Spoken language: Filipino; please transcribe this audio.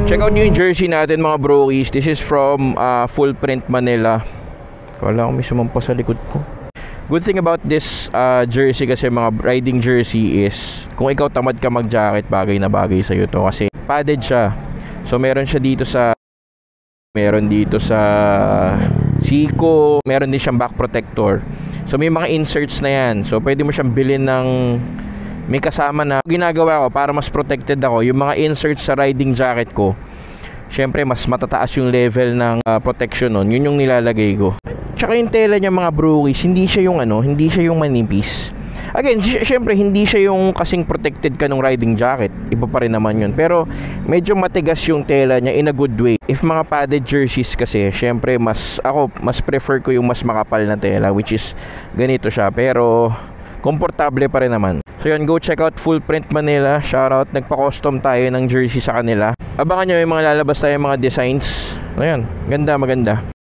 Check out yung jersey natin mga brokies. This is from Full Print Manila. Kala ko may sumampa sa likod ko. Good thing about this jersey kasi mga riding jersey is kung ikaw tamad ka mag-jacket, bagay na bagay sa'yo to kasi padded siya. So meron dito sa siko, meron din siyang back protector. So may mga inserts na yan. So pwede mo siyang bilhin ng may kasama na ginagawa ko para mas protected ako. Yung mga inserts sa riding jacket ko, syempre mas matataas yung level ng protection nun. Yun yung nilalagay ko. Tsaka yung tela niya mga brokies, hindi siya yung manipis. Again, syempre hindi siya yung kasing protected ka ng riding jacket. Iba pa rin naman yun. Pero medyo matigas yung tela niya in a good way. If mga padded jerseys kasi, syempre mas prefer ko yung mas makapal na tela, which is ganito siya. Pero komportable pa rin naman. So yun, go check out Full Print Manila. Shoutout, nagpa-custom tayo ng jersey sa kanila. Abangan nyo yung mga lalabas tayo mga designs. Ayan, maganda.